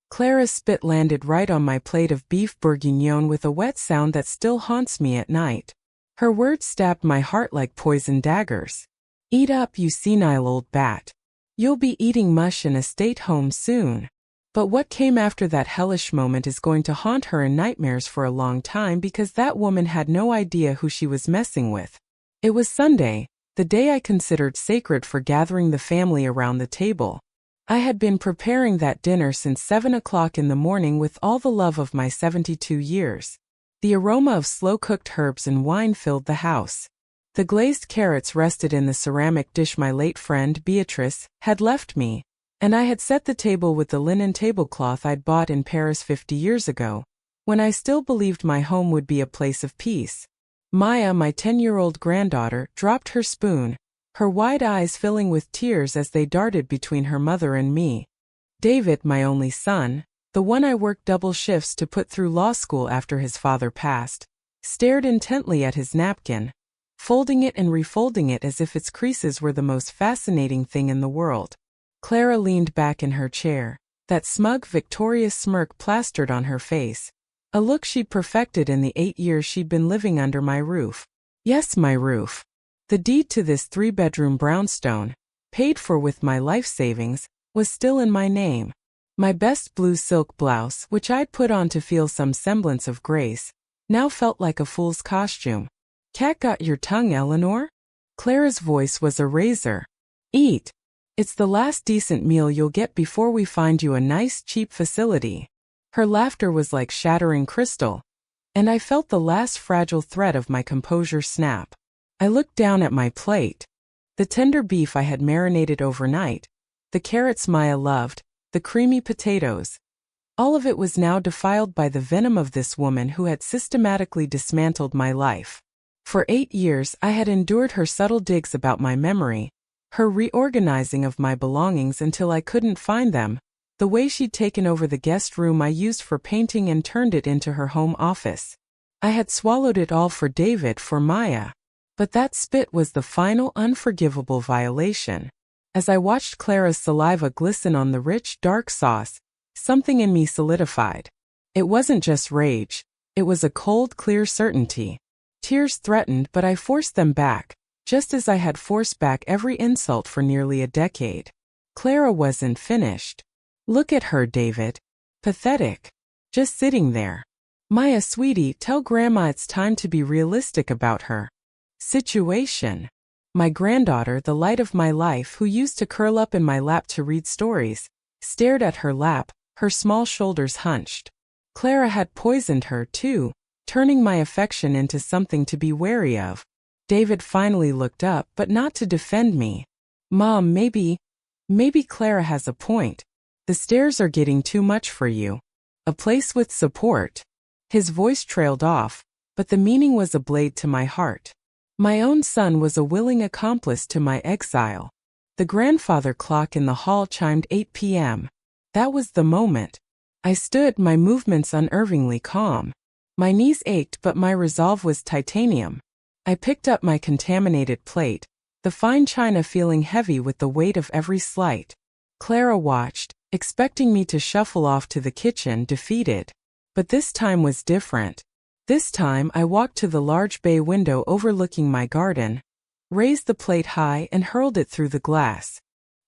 Clara's spit landed right on my plate of beef bourguignon with a wet sound that still haunts me at night. Her words stabbed my heart like poison daggers. Eat up, you senile old bat. You'll be eating mush in a state home soon. But what came after that hellish moment is going to haunt her in nightmares for a long time because that woman had no idea who she was messing with. It was Sunday, the day I considered sacred for gathering the family around the table. I had been preparing that dinner since 7 o'clock in the morning with all the love of my 72 years. The aroma of slow-cooked herbs and wine filled the house. The glazed carrots rested in the ceramic dish my late friend, Beatrice, had left me, and I had set the table with the linen tablecloth I'd bought in Paris 50 years ago, when I still believed my home would be a place of peace. Maya, my 10-year-old granddaughter, dropped her spoon, her wide eyes filling with tears as they darted between her mother and me. David, my only son, the one I worked double shifts to put through law school after his father passed, stared intently at his napkin, folding it and refolding it as if its creases were the most fascinating thing in the world. Clara leaned back in her chair, that smug, victorious smirk plastered on her face, a look she'd perfected in the 8 years she'd been living under my roof. Yes, my roof. The deed to this 3-bedroom brownstone, paid for with my life savings, was still in my name. My best blue silk blouse, which I'd put on to feel some semblance of grace, now felt like a fool's costume. Cat got your tongue, Eleanor? Clara's voice was a razor. Eat. It's the last decent meal you'll get before we find you a nice, cheap facility. Her laughter was like shattering crystal, and I felt the last fragile thread of my composure snap. I looked down at my plate. The tender beef I had marinated overnight, the carrots Maya loved, the creamy potatoes. All of it was now defiled by the venom of this woman who had systematically dismantled my life. For 8 years I had endured her subtle digs about my memory, her reorganizing of my belongings until I couldn't find them, the way she'd taken over the guest room I used for painting and turned it into her home office. I had swallowed it all for David, for Maya. But that spit was the final unforgivable violation. As I watched Clara's saliva glisten on the rich, dark sauce, something in me solidified. It wasn't just rage, it was a cold, clear certainty. Tears threatened, but I forced them back, just as I had forced back every insult for nearly a decade. Clara wasn't finished. Look at her, David. Pathetic. Just sitting there. Maya, sweetie, tell Grandma it's time to be realistic about her situation. My granddaughter, the light of my life, who used to curl up in my lap to read stories, stared at her lap, her small shoulders hunched. Clara had poisoned her, too, turning my affection into something to be wary of. David finally looked up, but not to defend me. Mom, maybe Clara has a point. The stairs are getting too much for you. A place with support. His voice trailed off, but the meaning was a blade to my heart. My own son was a willing accomplice to my exile. The grandfather clock in the hall chimed 8 p.m. That was the moment. I stood, my movements unnervingly calm. My knees ached, but my resolve was titanium. I picked up my contaminated plate, the fine china feeling heavy with the weight of every slight. Clara watched, expecting me to shuffle off to the kitchen, defeated. But this time was different. This time I walked to the large bay window overlooking my garden, raised the plate high and hurled it through the glass.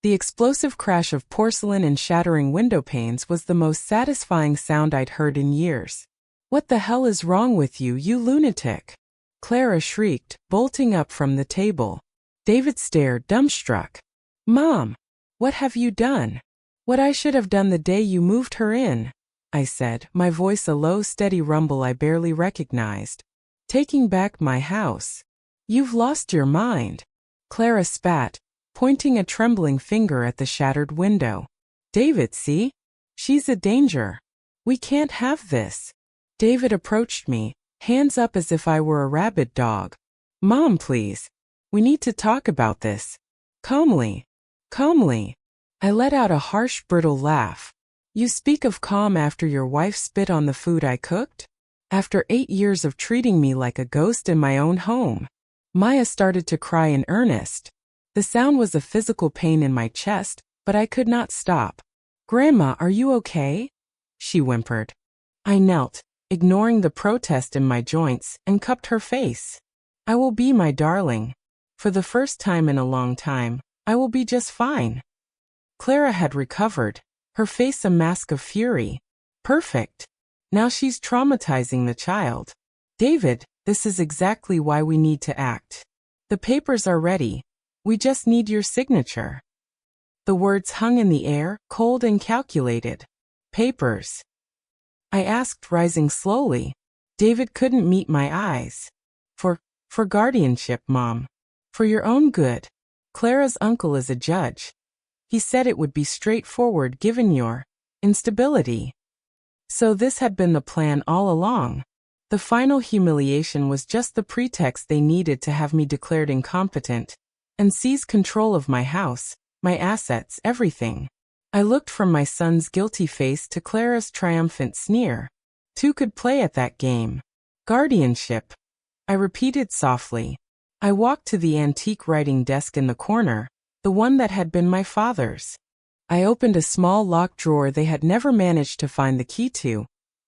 The explosive crash of porcelain and shattering window panes was the most satisfying sound I'd heard in years. What the hell is wrong with you, you lunatic? Clara shrieked, bolting up from the table. David stared, dumbstruck. Mom, what have you done? What I should have done the day you moved her in, I said, my voice a low, steady rumble I barely recognized. Taking back my house. You've lost your mind. Clara spat, pointing a trembling finger at the shattered window. David, see? She's a danger. We can't have this. David approached me, hands up as if I were a rabid dog. Mom, please. We need to talk about this. Calmly. Calmly. I let out a harsh, brittle laugh. You speak of calm after your wife spit on the food I cooked? After 8 years of treating me like a ghost in my own home. Maya started to cry in earnest. The sound was a physical pain in my chest, but I could not stop. Grandma, are you okay? she whimpered. I knelt, ignoring the protest in my joints, and cupped her face. I will be, my darling. For the first time in a long time, I will be just fine. Clara had recovered, her face a mask of fury. Perfect. Now she's traumatizing the child. David, this is exactly why we need to act. The papers are ready. We just need your signature. The words hung in the air, cold and calculated. Papers. I asked, rising slowly. David couldn't meet my eyes. For guardianship, Mom. For your own good. Clara's uncle is a judge. He said it would be straightforward given your instability. So this had been the plan all along. The final humiliation was just the pretext they needed to have me declared incompetent and seize control of my house, my assets, everything. I looked from my son's guilty face to Clara's triumphant sneer. Two could play at that game. Guardianship, I repeated softly. I walked to the antique writing desk in the corner, the one that had been my father's. I opened a small locked drawer they had never managed to find the key to,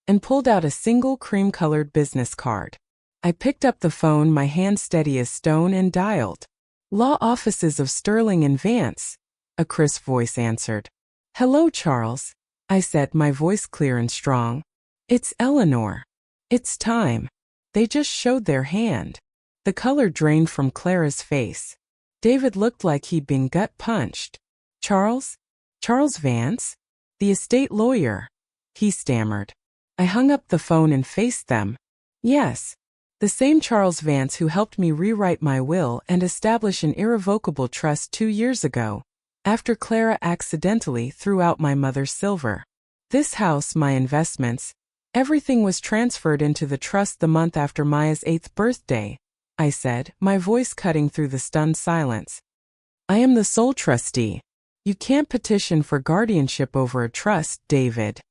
and pulled out a single cream-colored business card. I picked up the phone, my hand steady as stone, and dialed. Law offices of Sterling and Vance, a crisp voice answered. Hello, Charles, I said, my voice clear and strong. It's Eleanor. It's time. They just showed their hand. The color drained from Clara's face. David looked like he'd been gut-punched. Charles? Charles Vance? The estate lawyer, he stammered. I hung up the phone and faced them. Yes, the same Charles Vance who helped me rewrite my will and establish an irrevocable trust 2 years ago, after Clara accidentally threw out my mother's silver. This house, my investments, everything was transferred into the trust the month after Maya's 8th birthday, I said, my voice cutting through the stunned silence. I am the sole trustee. You can't petition for guardianship over a trust, David.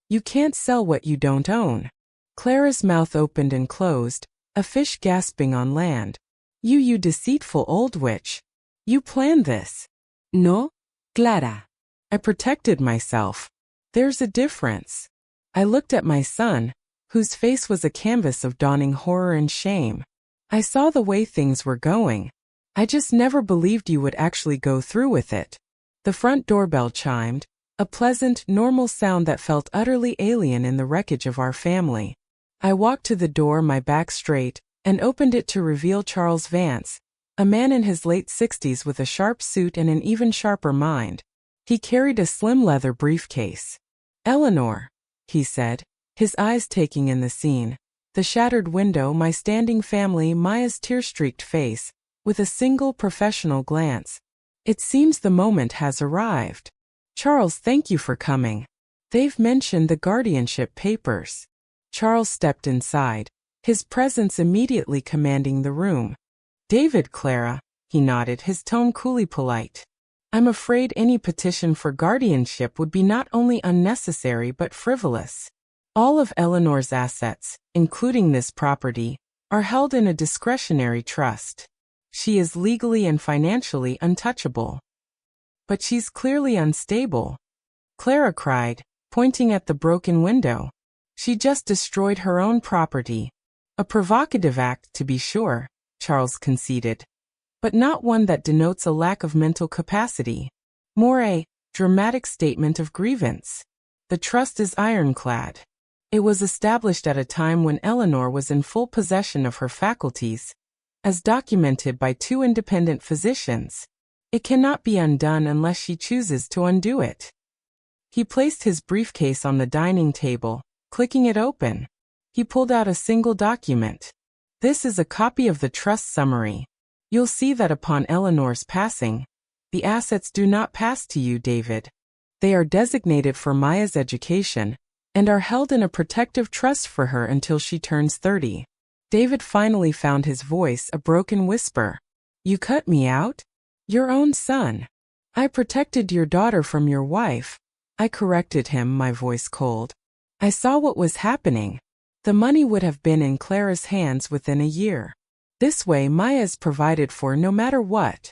You can't sell what you don't own. Clara's mouth opened and closed, a fish gasping on land. You deceitful old witch. You planned this. No, Clara. I protected myself. There's a difference. I looked at my son, whose face was a canvas of dawning horror and shame. I saw the way things were going. I just never believed you would actually go through with it. The front doorbell chimed, a pleasant, normal sound that felt utterly alien in the wreckage of our family. I walked to the door, my back straight, and opened it to reveal Charles Vance, a man in his late 60s with a sharp suit and an even sharper mind. He carried a slim leather briefcase. Eleanor, he said, his eyes taking in the scene. The shattered window, my standing family, Maya's tear-streaked face, with a single professional glance. It seems the moment has arrived. Charles, thank you for coming. They've mentioned the guardianship papers. Charles stepped inside, his presence immediately commanding the room. David, Clara, he nodded, his tone coolly polite. I'm afraid any petition for guardianship would be not only unnecessary but frivolous. All of Eleanor's assets, including this property, are held in a discretionary trust. She is legally and financially untouchable. But she's clearly unstable, Clara cried, pointing at the broken window. She just destroyed her own property. A provocative act, to be sure, Charles conceded, but not one that denotes a lack of mental capacity. More a dramatic statement of grievance. The trust is ironclad. It was established at a time when Eleanor was in full possession of her faculties, as documented by 2 independent physicians. It cannot be undone unless she chooses to undo it. He placed his briefcase on the dining table, clicking it open. He pulled out a single document. This is a copy of the trust summary. You'll see that upon Eleanor's passing, the assets do not pass to you, David. They are designated for Maya's education and are held in a protective trust for her until she turns 30. David finally found his voice, a broken whisper. You cut me out? Your own son. I protected your daughter from your wife. I corrected him, my voice cold. I saw what was happening. The money would have been in Clara's hands within a year. This way Maya is provided for no matter what.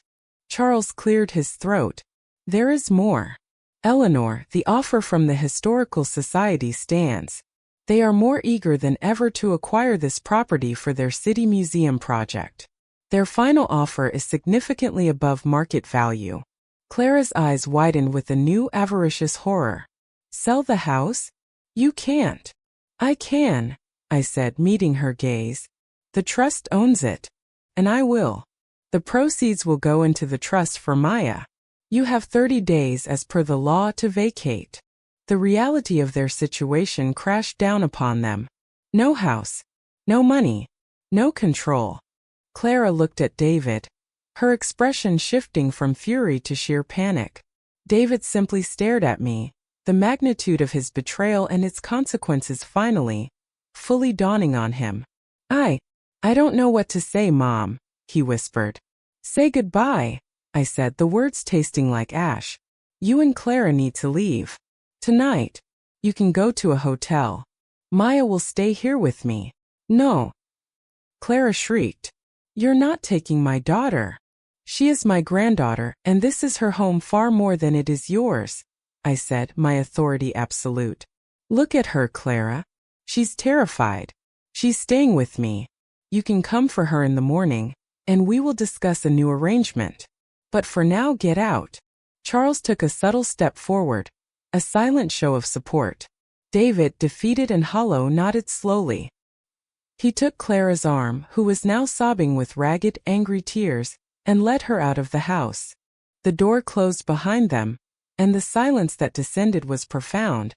Charles cleared his throat. There is more. Eleanor, the offer from the Historical Society stands. They are more eager than ever to acquire this property for their city museum project. Their final offer is significantly above market value. Clara's eyes widened with a new avaricious horror. Sell the house? You can't. I can, I said, meeting her gaze. The trust owns it. And I will. The proceeds will go into the trust for Maya. You have 30 days as per the law to vacate. The reality of their situation crashed down upon them. No house. No money. No control. Clara looked at David, her expression shifting from fury to sheer panic. David simply stared at me, the magnitude of his betrayal and its consequences finally, fully dawning on him. I don't know what to say, Mom, he whispered. Say goodbye, I said, the words tasting like ash. You and Clara need to leave. Tonight. You can go to a hotel. Maya will stay here with me. No. Clara shrieked. You're not taking my daughter. She is my granddaughter, and this is her home far more than it is yours, I said, my authority absolute. Look at her, Clara. She's terrified. She's staying with me. You can come for her in the morning, and we will discuss a new arrangement. But for now, get out. Charles took a subtle step forward, a silent show of support. David, defeated and hollow, nodded slowly. He took Clara's arm, who was now sobbing with ragged, angry tears, and led her out of the house. The door closed behind them, and the silence that descended was profound,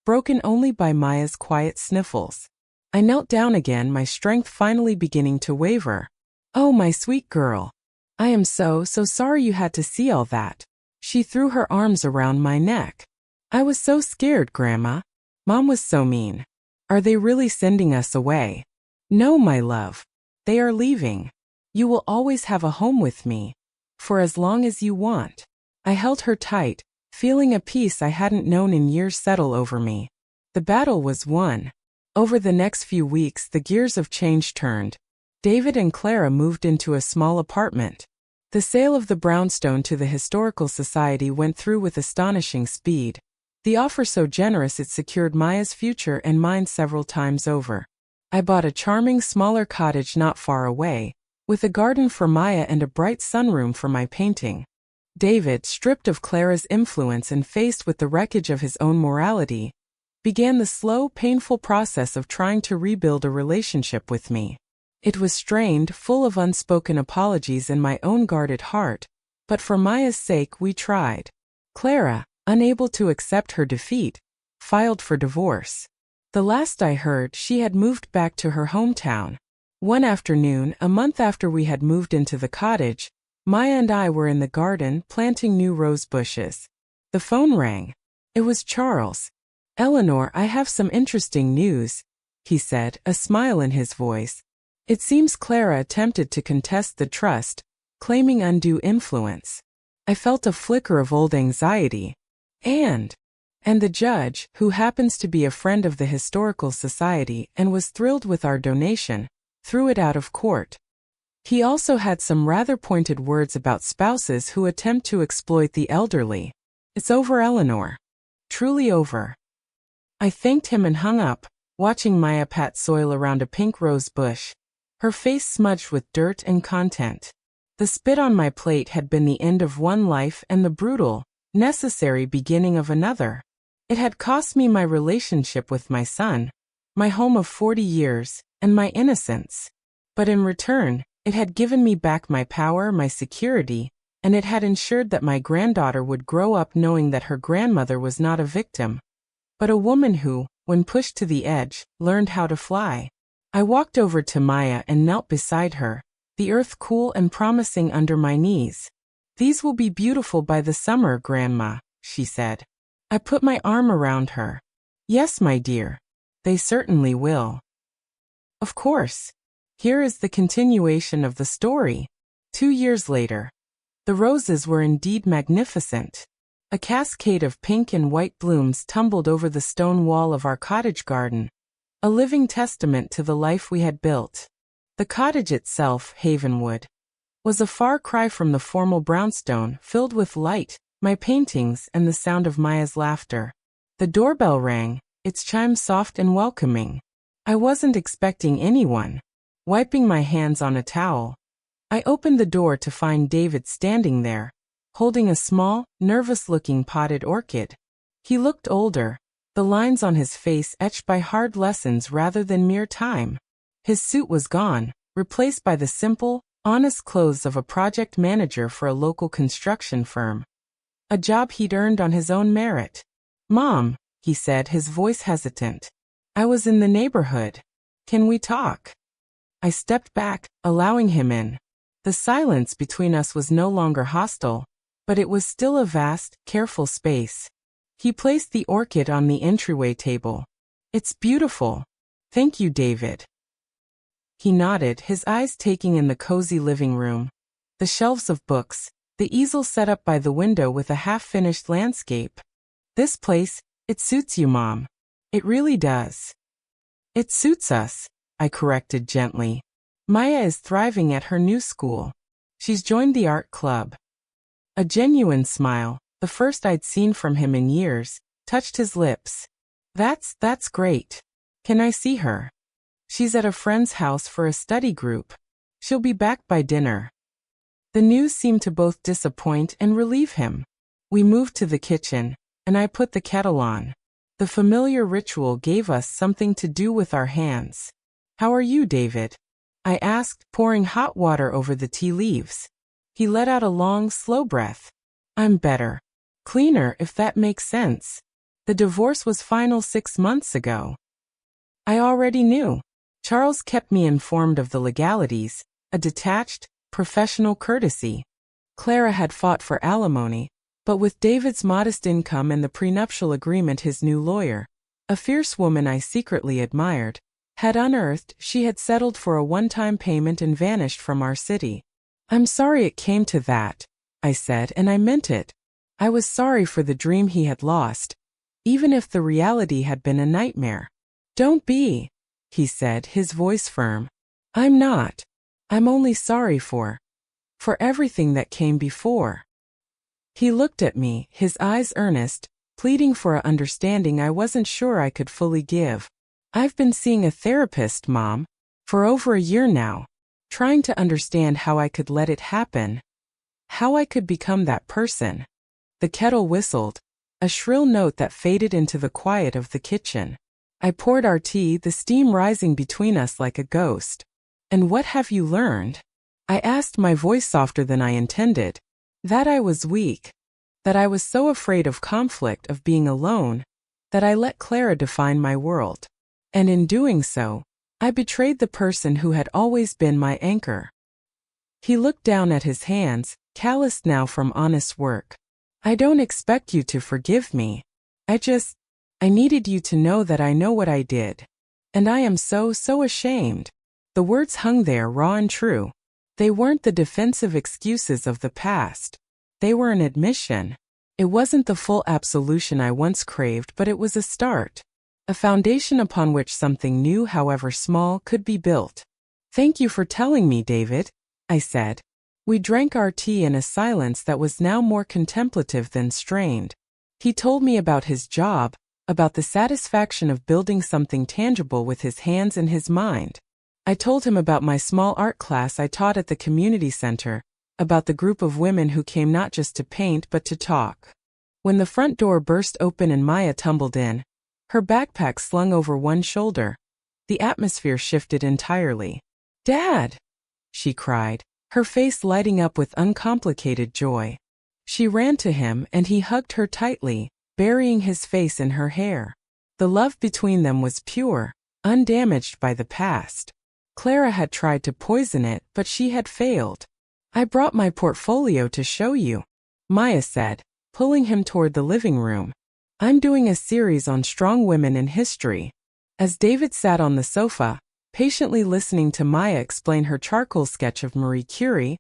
broken only by Maya's quiet sniffles. I knelt down again, my strength finally beginning to waver. Oh, my sweet girl. I am so sorry you had to see all that. She threw her arms around my neck. I was so scared, Grandma. Mom was so mean. Are they really sending us away? No, my love. They are leaving. You will always have a home with me. For as long as you want. I held her tight, feeling a peace I hadn't known in years settle over me. The battle was won. Over the next few weeks, the gears of change turned. David and Clara moved into a small apartment. The sale of the brownstone to the Historical Society went through with astonishing speed. The offer so generous it secured Maya's future and mine several times over. I bought a charming smaller cottage not far away, with a garden for Maya and a bright sunroom for my painting. David, stripped of Clara's influence and faced with the wreckage of his own morality, began the slow, painful process of trying to rebuild a relationship with me. It was strained, full of unspoken apologies and my own guarded heart, but for Maya's sake we tried. Clara, unable to accept her defeat, filed for divorce. The last I heard, she had moved back to her hometown. One afternoon, a month after we had moved into the cottage, Maya and I were in the garden planting new rose bushes. The phone rang. It was Charles. Eleanor, I have some interesting news, he said, a smile in his voice. It seems Clara attempted to contest the trust, claiming undue influence. I felt a flicker of old anxiety. And the judge, who happens to be a friend of the Historical Society and was thrilled with our donation, threw it out of court. He also had some rather pointed words about spouses who attempt to exploit the elderly. It's over, Eleanor. Truly over. I thanked him and hung up, watching Maya pat soil around a pink rose bush, her face smudged with dirt and content. The spit on my plate had been the end of one life and the brutal, necessary beginning of another. It had cost me my relationship with my son, my home of 40 years, and my innocence. But in return, it had given me back my power, my security, and it had ensured that my granddaughter would grow up knowing that her grandmother was not a victim, but a woman who, when pushed to the edge, learned how to fly. I walked over to Maya and knelt beside her, the earth cool and promising under my knees. These will be beautiful by the summer, Grandma, she said. I put my arm around her. Yes, my dear. They certainly will. Of course. Here is the continuation of the story. 2 years later. The roses were indeed magnificent. A cascade of pink and white blooms tumbled over the stone wall of our cottage garden, a living testament to the life we had built. The cottage itself, Havenwood, was a far cry from the formal brownstone, filled with light, my paintings, and the sound of Maya's laughter. The doorbell rang, its chime soft and welcoming. I wasn't expecting anyone. Wiping my hands on a towel, I opened the door to find David standing there, holding a small, nervous-looking potted orchid. He looked older, the lines on his face etched by hard lessons rather than mere time. His suit was gone, replaced by the simple, honest clothes of a project manager for a local construction firm. A job he'd earned on his own merit. "Mom," he said, his voice hesitant. "I was in the neighborhood. Can we talk?" I stepped back, allowing him in. The silence between us was no longer hostile, but it was still a vast, careful space. He placed the orchid on the entryway table. "It's beautiful. Thank you, David." He nodded, his eyes taking in the cozy living room. The shelves of books, the easel set up by the window with a half-finished landscape. "This place, it suits you, Mom. It really does." "It suits us," I corrected gently. "Maya is thriving at her new school. She's joined the art club." A genuine smile, the first I'd seen from him in years, touched his lips. That's great. Can I see her?" "She's at a friend's house for a study group. She'll be back by dinner." The news seemed to both disappoint and relieve him. We moved to the kitchen, and I put the kettle on. The familiar ritual gave us something to do with our hands. "How are you, David?" I asked, pouring hot water over the tea leaves. He let out a long, slow breath. "I'm better. Cleaner, if that makes sense. The divorce was final 6 months ago." I already knew. Charles kept me informed of the legalities, a detached, professional courtesy. Clara had fought for alimony, but with David's modest income and the prenuptial agreement his new lawyer, a fierce woman I secretly admired, had unearthed, she had settled for a one-time payment and vanished from our city. "I'm sorry it came to that," I said, and I meant it. I was sorry for the dream he had lost, even if the reality had been a nightmare. "Don't be," he said, his voice firm. "I'm not. I'm only sorry for everything that came before." He looked at me, his eyes earnest, pleading for a understanding I wasn't sure I could fully give. "I've been seeing a therapist, Mom, for over a year now, trying to understand how I could let it happen. How I could become that person." The kettle whistled, a shrill note that faded into the quiet of the kitchen. I poured our tea, the steam rising between us like a ghost. "And what have you learned?" I asked, my voice softer than I intended. "That I was weak. That I was so afraid of conflict, of being alone, that I let Clara define my world. And in doing so, I betrayed the person who had always been my anchor." He looked down at his hands, calloused now from honest work. "I don't expect you to forgive me. I needed you to know that I know what I did. And I am so ashamed." The words hung there, raw and true. They weren't the defensive excuses of the past. They were an admission. It wasn't the full absolution I once craved, but it was a start. A foundation upon which something new, however small, could be built. "Thank you for telling me, David," I said. We drank our tea in a silence that was now more contemplative than strained. He told me about his job, about the satisfaction of building something tangible with his hands and his mind. I told him about my small art class I taught at the community center, about the group of women who came not just to paint but to talk. When the front door burst open and Maya tumbled in, her backpack slung over one shoulder, the atmosphere shifted entirely. "Dad!" she cried, her face lighting up with uncomplicated joy. She ran to him and he hugged her tightly, burying his face in her hair. The love between them was pure, undamaged by the past. Clara had tried to poison it, but she had failed. "I brought my portfolio to show you," Maya said, pulling him toward the living room. "I'm doing a series on strong women in history." As David sat on the sofa, patiently listening to Maya explain her charcoal sketch of Marie Curie,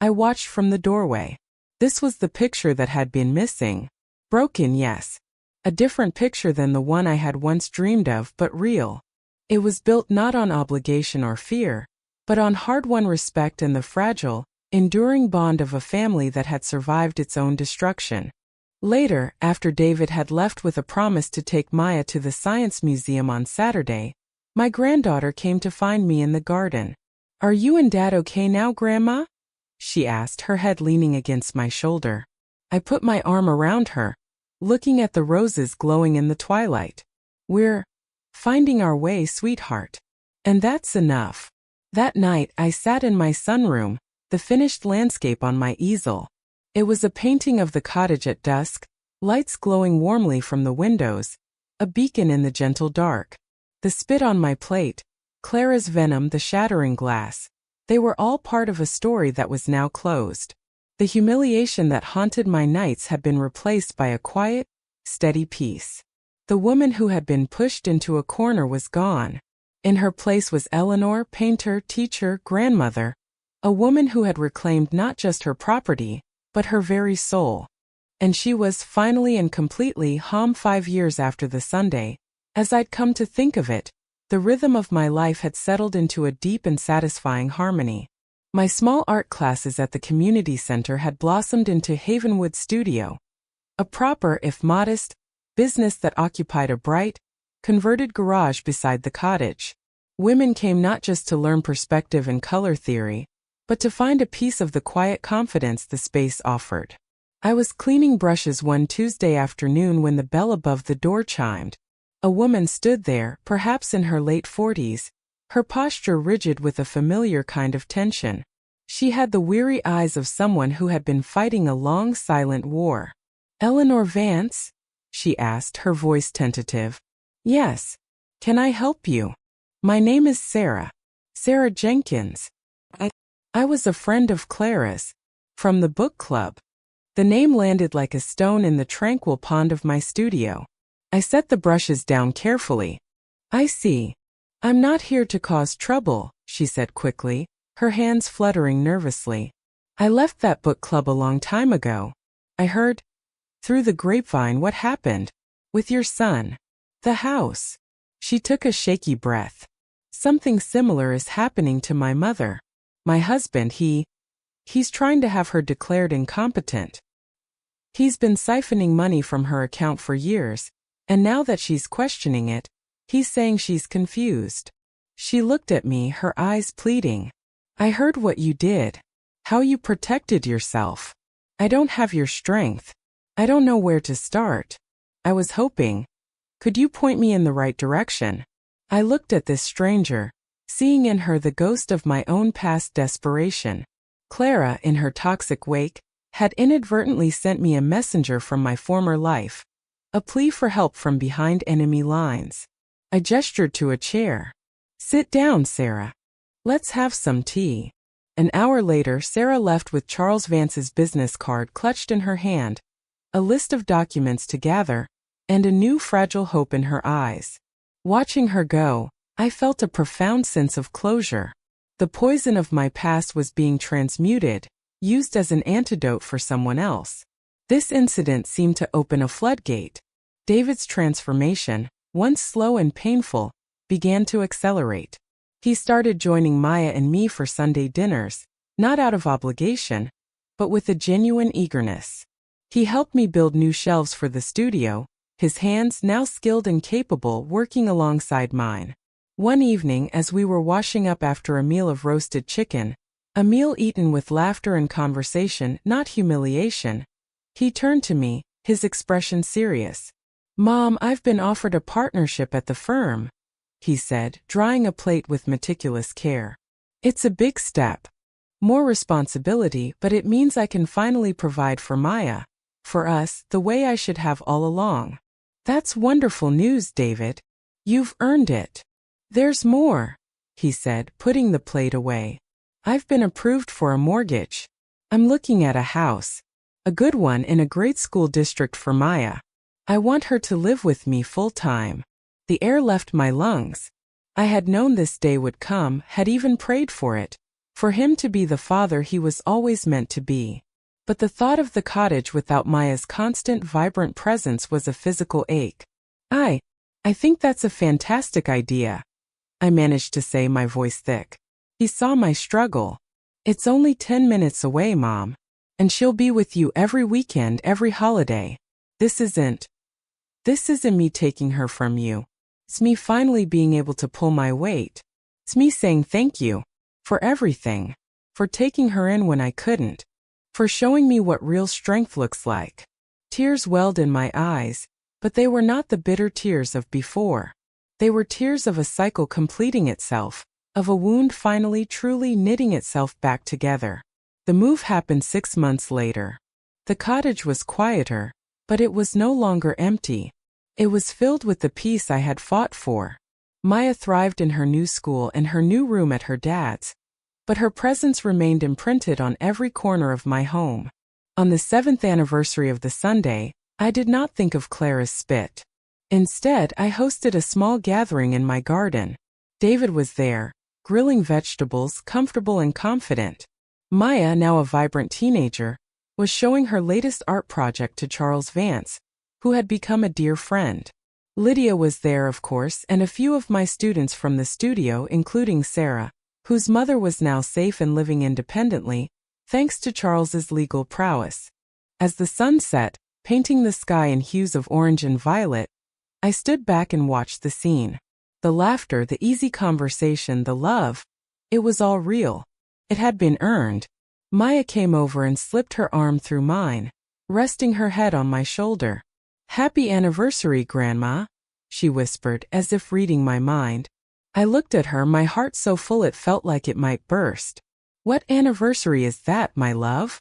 I watched from the doorway. This was the picture that had been missing. Broken, yes. A different picture than the one I had once dreamed of, but real. It was built not on obligation or fear, but on hard-won respect and the fragile, enduring bond of a family that had survived its own destruction. Later, after David had left with a promise to take Maya to the Science Museum on Saturday, my granddaughter came to find me in the garden. "Are you and Dad okay now, Grandma?" she asked, her head leaning against my shoulder. I put my arm around her, looking at the roses glowing in the twilight. "We're finding our way, sweetheart. And that's enough." That night, I sat in my sunroom, the finished landscape on my easel. It was a painting of the cottage at dusk, lights glowing warmly from the windows, a beacon in the gentle dark. The spit on my plate, Clara's venom, the shattering glass. They were all part of a story that was now closed. The humiliation that haunted my nights had been replaced by a quiet, steady peace. The woman who had been pushed into a corner was gone. In her place was Eleanor, painter, teacher, grandmother, a woman who had reclaimed not just her property, but her very soul. And she was finally and completely home 5 years after the Sunday. As I'd come to think of it, the rhythm of my life had settled into a deep and satisfying harmony. My small art classes at the community center had blossomed into Havenwood Studio, a proper, if modest, business that occupied a bright, converted garage beside the cottage. Women came not just to learn perspective and color theory, but to find a piece of the quiet confidence the space offered. I was cleaning brushes one Tuesday afternoon when the bell above the door chimed. A woman stood there, perhaps in her late 40s, her posture rigid with a familiar kind of tension. She had the weary eyes of someone who had been fighting a long, silent war. "Eleanor Vance?" she asked, her voice tentative. "Yes. Can I help you? My name is Sarah. Sarah Jenkins. I was a friend of Clara's, from the book club." The name landed like a stone in the tranquil pond of my studio. I set the brushes down carefully. "I see. I'm not here to cause trouble," she said quickly, her hands fluttering nervously. "I left that book club a long time ago. I heard, through the grapevine, what happened with your son. The house." She took a shaky breath. "Something similar is happening to my mother. My husband, he's trying to have her declared incompetent. He's been siphoning money from her account for years, and now that she's questioning it, he's saying she's confused." She looked at me, her eyes pleading. "I heard what you did, how you protected yourself. I don't have your strength. I don't know where to start. I was hoping. Could you point me in the right direction?" I looked at this stranger, seeing in her the ghost of my own past desperation. Clara, in her toxic wake, had inadvertently sent me a messenger from my former life, a plea for help from behind enemy lines. I gestured to a chair. "Sit down, Sarah. Let's have some tea." An hour later, Sarah left with Charles Vance's business card clutched in her hand, a list of documents to gather, and a new fragile hope in her eyes. Watching her go, I felt a profound sense of closure. The poison of my past was being transmuted, used as an antidote for someone else. This incident seemed to open a floodgate. David's transformation, once slow and painful, began to accelerate. He started joining Maya and me for Sunday dinners, not out of obligation, but with a genuine eagerness. He helped me build new shelves for the studio, his hands, now skilled and capable, working alongside mine. One evening, as we were washing up after a meal of roasted chicken, a meal eaten with laughter and conversation, not humiliation, he turned to me, his expression serious. "Mom, I've been offered a partnership at the firm," he said, drying a plate with meticulous care. "It's a big step. More responsibility, but it means I can finally provide for Maya, for us, the way I should have all along." "That's wonderful news, David. You've earned it." "There's more," he said, putting the plate away. "I've been approved for a mortgage. I'm looking at a house, a good one in a great school district for Maya. I want her to live with me full-time." The air left my lungs. I had known this day would come, had even prayed for it, for him to be the father he was always meant to be. But the thought of the cottage without Maya's constant, vibrant presence was a physical ache. I think that's a fantastic idea," I managed to say, my voice thick. He saw my struggle. "It's only 10 minutes away, Mom. And she'll be with you every weekend, every holiday. This isn't. This isn't me taking her from you. It's me finally being able to pull my weight. It's me saying thank you. For everything. For taking her in when I couldn't. For showing me what real strength looks like. Tears welled in my eyes, but they were not the bitter tears of before. They were tears of a cycle completing itself, of a wound finally truly knitting itself back together. The move happened 6 months later. The cottage was quieter, but it was no longer empty. It was filled with the peace I had fought for. Maya thrived in her new school and her new room at her dad's, but her presence remained imprinted on every corner of my home. On the 7th anniversary of the Sunday, I did not think of Clara's spit. Instead, I hosted a small gathering in my garden. David was there, grilling vegetables, comfortable and confident. Maya, now a vibrant teenager, was showing her latest art project to Charles Vance, who had become a dear friend. Lydia was there, of course, and a few of my students from the studio, including Sarah, whose mother was now safe and living independently, thanks to Charles's legal prowess. As the sun set, painting the sky in hues of orange and violet, I stood back and watched the scene. The laughter, the easy conversation, the love, it was all real. It had been earned. Maya came over and slipped her arm through mine, resting her head on my shoulder. "Happy anniversary, Grandma," she whispered, as if reading my mind. I looked at her, my heart so full it felt like it might burst. "What anniversary is that, my love?"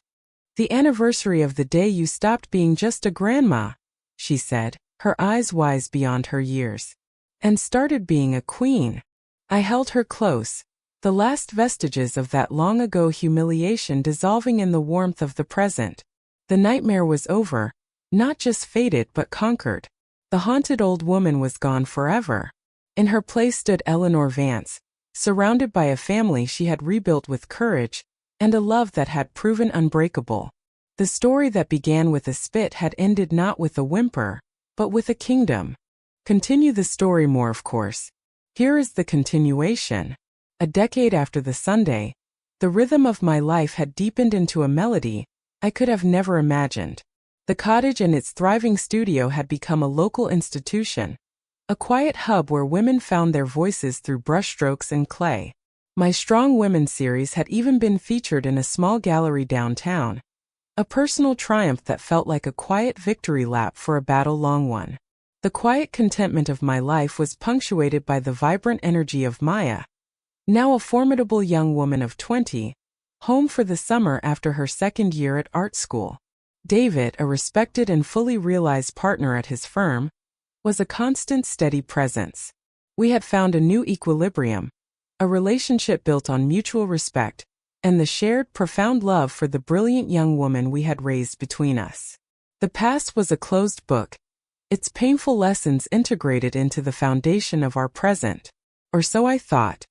"The anniversary of the day you stopped being just a grandma," she said, her eyes wise beyond her years, "and started being a queen." I held her close, the last vestiges of that long-ago humiliation dissolving in the warmth of the present. The nightmare was over, not just faded but conquered. The haunted old woman was gone forever. In her place stood Eleanor Vance, surrounded by a family she had rebuilt with courage and a love that had proven unbreakable. The story that began with a spit had ended not with a whimper, but with a kingdom. Continue the story more, of course. Here is the continuation. A decade after the Sunday, the rhythm of my life had deepened into a melody I could have never imagined. The cottage and its thriving studio had become a local institution, a quiet hub where women found their voices through brushstrokes and clay. My Strong Women series had even been featured in a small gallery downtown, a personal triumph that felt like a quiet victory lap for a battle long won. The quiet contentment of my life was punctuated by the vibrant energy of Maya, now a formidable young woman of 20, home for the summer after her second year at art school. David, a respected and fully realized partner at his firm, was a constant, steady presence. We had found a new equilibrium, a relationship built on mutual respect, and the shared, profound love for the brilliant young woman we had raised between us. The past was a closed book, its painful lessons integrated into the foundation of our present. Or so I thought.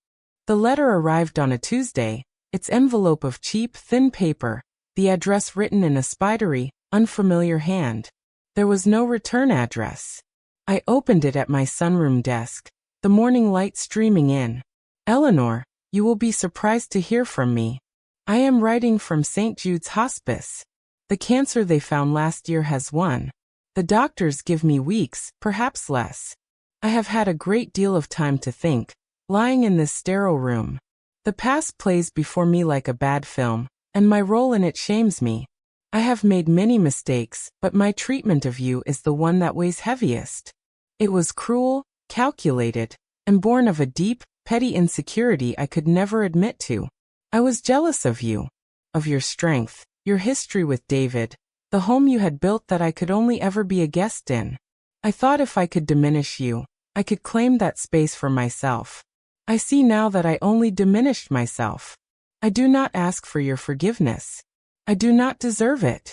The letter arrived on a Tuesday, its envelope of cheap, thin paper, the address written in a spidery, unfamiliar hand. There was no return address. I opened it at my sunroom desk, the morning light streaming in. "Eleanor, you will be surprised to hear from me. I am writing from St. Jude's Hospice. The cancer they found last year has won. The doctors give me weeks, perhaps less. I have had a great deal of time to think, lying in this sterile room. The past plays before me like a bad film, and my role in it shames me. I have made many mistakes, but my treatment of you is the one that weighs heaviest. It was cruel, calculated, and born of a deep, petty insecurity I could never admit to. I was jealous of you, of your strength, your history with David, the home you had built that I could only ever be a guest in. I thought if I could diminish you, I could claim that space for myself. I see now that I only diminished myself. I do not ask for your forgiveness. I do not deserve it.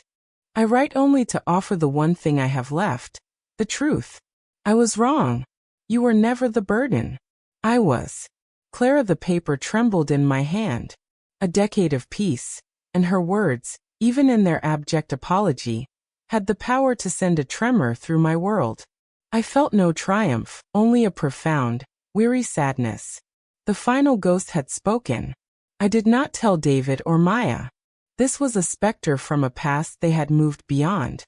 I write only to offer the one thing I have left, the truth. I was wrong. You were never the burden. I was." Clara, the paper trembled in my hand. A decade of peace, and her words, even in their abject apology, had the power to send a tremor through my world. I felt no triumph, only a profound, weary sadness. The final ghost had spoken. I did not tell David or Maya. This was a specter from a past they had moved beyond.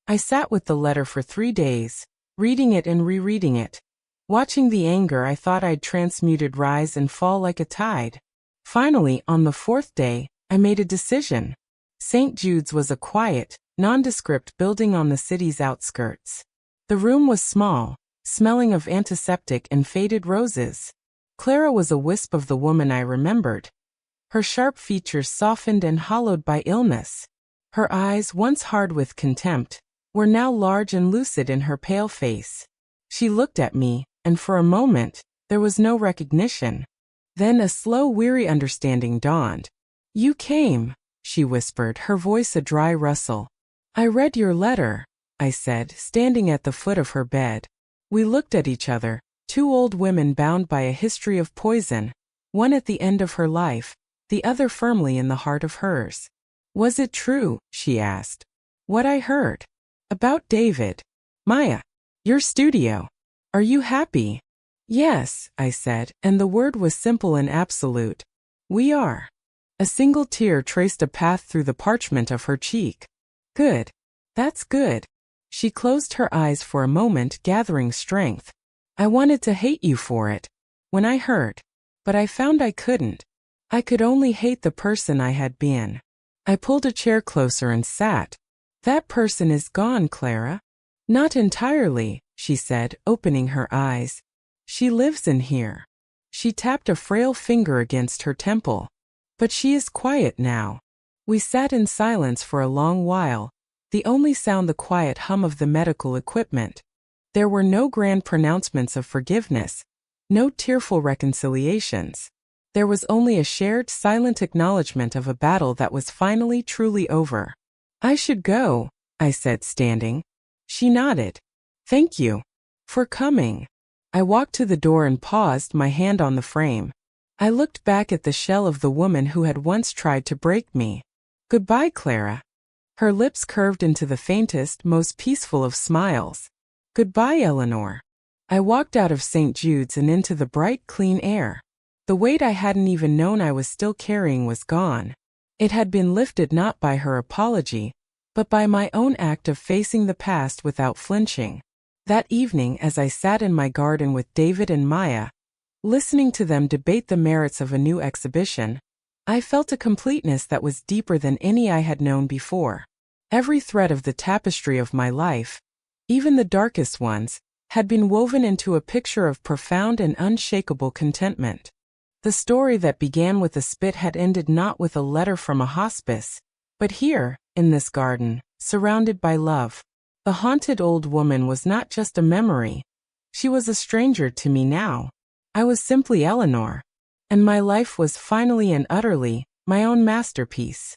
I sat with the letter for 3 days, reading it and rereading it. Watching the anger I thought I'd transmuted rise and fall like a tide. Finally, on the 4th day, I made a decision. St. Jude's was a quiet, nondescript building on the city's outskirts. The room was small, smelling of antiseptic and faded roses. Clara was a wisp of the woman I remembered. Her sharp features softened and hollowed by illness. Her eyes, once hard with contempt, were now large and lucid in her pale face. She looked at me, and for a moment, there was no recognition. Then a slow, weary understanding dawned. "You came," she whispered, her voice a dry rustle. "I read your letter," I said, standing at the foot of her bed. We looked at each other, two old women bound by a history of poison, one at the end of her life, the other firmly in the heart of hers. "Was it true?" she asked. "What I heard? About David? Maya? Your studio? Are you happy?" "Yes," I said, and the word was simple and absolute. "We are." A single tear traced a path through the parchment of her cheek. "Good. That's good." She closed her eyes for a moment, gathering strength. "I wanted to hate you for it, when I heard. But I found I couldn't. I could only hate the person I had been." I pulled a chair closer and sat. "That person is gone, Clara." "Not entirely," she said, opening her eyes. "She lives in here." She tapped a frail finger against her temple. "But she is quiet now." We sat in silence for a long while, the only sound the quiet hum of the medical equipment. There were no grand pronouncements of forgiveness, no tearful reconciliations. There was only a shared, silent acknowledgement of a battle that was finally truly over. "I should go," I said, standing. She nodded. "Thank you for coming." I walked to the door and paused, my hand on the frame. I looked back at the shell of the woman who had once tried to break me. "Goodbye, Clara." Her lips curved into the faintest, most peaceful of smiles. "Goodbye, Eleanor." I walked out of St. Jude's and into the bright, clean air. The weight I hadn't even known I was still carrying was gone. It had been lifted not by her apology, but by my own act of facing the past without flinching. That evening, as I sat in my garden with David and Maya, listening to them debate the merits of a new exhibition, I felt a completeness that was deeper than any I had known before. Every thread of the tapestry of my life, even the darkest ones, had been woven into a picture of profound and unshakable contentment. The story that began with a spit had ended not with a letter from a hospice, but here, in this garden, surrounded by love. The haunted old woman was not just a memory. She was a stranger to me now. I was simply Eleanor, and my life was finally and utterly my own masterpiece.